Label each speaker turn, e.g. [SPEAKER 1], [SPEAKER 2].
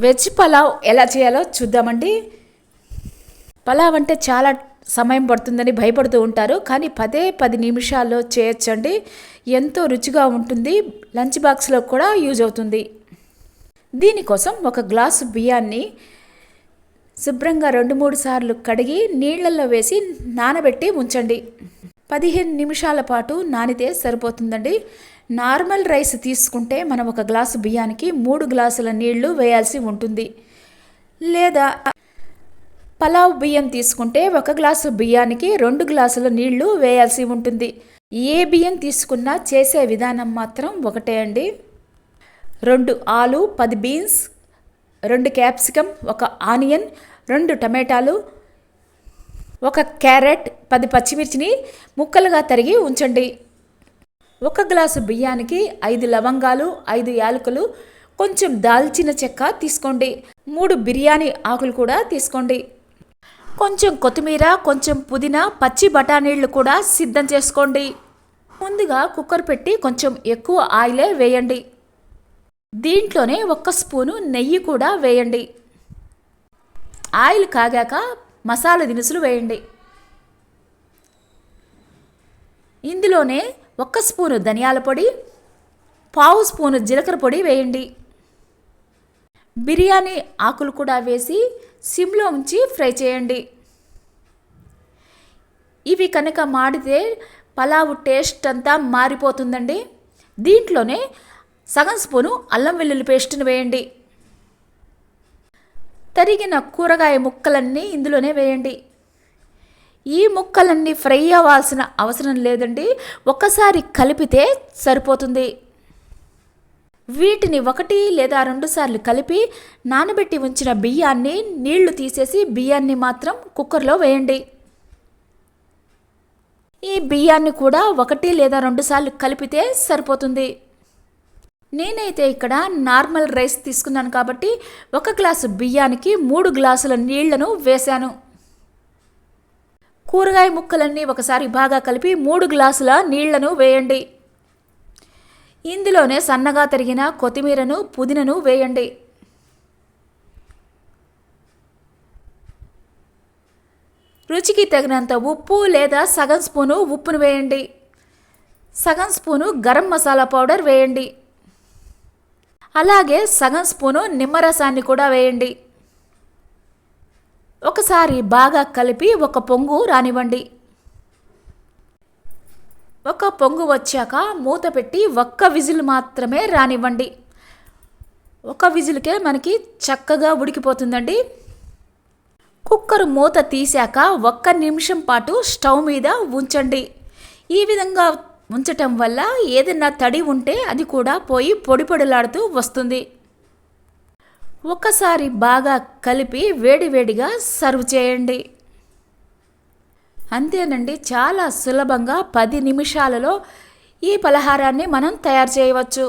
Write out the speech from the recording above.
[SPEAKER 1] Veg pulao ఎలా చేయాలో చూద్దామండి. పలావ్ అంటే చాలా సమయం పడుతుందని భయపడుతూ ఉంటారు, కానీ 10 నిమిషాల్లో చేయొచ్చండి. ఎంతో రుచిగా ఉంటుంది, లంచ్ బాక్స్లో కూడా యూజ్ అవుతుంది. దీనికోసం ఒక గ్లాసు బియ్యాన్ని శుభ్రంగా 2-3 సార్లు కడిగి నీళ్ళల్లో వేసి నానబెట్టి ఉంచండి. 15 నిమిషాల పాటు నానితే సరిపోతుందండి. నార్మల్ రైస్ తీసుకుంటే మనం ఒక గ్లాసు బియ్యానికి 3 గ్లాసుల నీళ్లు వేయాల్సి ఉంటుంది. లేదా పలావ్ బియ్యం తీసుకుంటే ఒక గ్లాసు బియ్యానికి 2 గ్లాసుల నీళ్లు వేయాల్సి ఉంటుంది. ఏ బియ్యం తీసుకున్నా చేసే విధానం మాత్రం ఒకటే అండి. 2 ఆలు, 10 బీన్స్, 2 క్యాప్సికమ్, 1 ఆనియన్, 2 టమాటాలు, 1 క్యారెట్, 10 పచ్చిమిర్చిని ముక్కలుగా తరిగి ఉంచండి. 1 గ్లాసు బియ్యానికి 5 లవంగాలు, 5 యాలకులు, కొంచెం దాల్చిన చెక్క తీసుకోండి. 3 బిర్యానీ ఆకులు కూడా తీసుకోండి. కొంచెం కొత్తిమీర, కొంచెం పుదీనా, పచ్చి బఠానీళ్ళు కూడా సిద్ధం చేసుకోండి. ముందుగా కుక్కర్ పెట్టి కొంచెం ఎక్కువ ఆయిలే వేయండి. దీంట్లోనే 1 స్పూను నెయ్యి కూడా వేయండి. ఆయిల్ కాగాక మసాలా దినుసులు వేయండి. ఇందులోనే 1 స్పూను ధనియాల పొడి, 1/2 స్పూను జీలకర్ర పొడి వేయండి. బిర్యానీ ఆకులు కూడా వేసి సిమ్లో ఉంచి ఫ్రై చేయండి. ఇవి కనుక మాడితే పలావ్ టేస్ట్ అంతా మారిపోతుందండి. దీంట్లోనే సగం స్పూను అల్లం వెల్లుల్లి పేస్ట్ని వేయండి. తరిగిన కూరగాయ ముక్కలన్నీ ఇందులోనే వేయండి. ఈ ముక్కలన్నీ ఫ్రై అవ్వాల్సిన అవసరం లేదండి, ఒక్కసారి కలిపితే సరిపోతుంది. వీటిని 1 లేదా 2 సార్లు కలిపి నానబెట్టి ఉంచిన బియ్యాన్ని నీళ్లు తీసేసి బియ్యాన్ని మాత్రం కుక్కర్లో వేయండి. ఈ బియ్యాన్ని కూడా 1 లేదా 2 సార్లు కలిపితే సరిపోతుంది. నేనైతే ఇక్కడ నార్మల్ రైస్ తీసుకున్నాను కాబట్టి 1 గ్లాసు బియ్యానికి 3 గ్లాసుల నీళ్లను వేశాను. కూరగాయ ముక్కలన్నీ ఒకసారి బాగా కలిపి 3 గ్లాసుల నీళ్లను వేయండి. ఇందులోనే సన్నగా తరిగిన కొత్తిమీరను, పుదీనను వేయండి. రుచికి తగినంత ఉప్పు లేదా సగం స్పూను ఉప్పును వేయండి. సగం స్పూను గరం మసాలా పౌడర్ వేయండి. అలాగే సగం స్పూను నిమ్మరసాన్ని కూడా వేయండి. ఒకసారి బాగా కలిపి 1 పొంగు రానివ్వండి. 1 పొంగు వచ్చాక మూత పెట్టి 1 విజిల్ మాత్రమే రానివ్వండి. 1 విజిల్కే మనకి చక్కగా ఉడికిపోతుందండి. కుక్కర్ మూత తీసాక 1 నిమిషం పాటు స్టవ్ మీద ఉంచండి. ఈ విధంగా ఉంచటం వల్ల ఏదైనా తడి ఉంటే అది కూడా పోయి పొడి పొడిలాడుతూ వస్తుంది. ఒకసారి బాగా కలిపి వేడివేడిగా సర్వ్ చేయండి. అంతేనండి, చాలా సులభంగా 10 నిమిషాలలో ఈ పలహారాన్ని మనం తయారు చేయవచ్చు.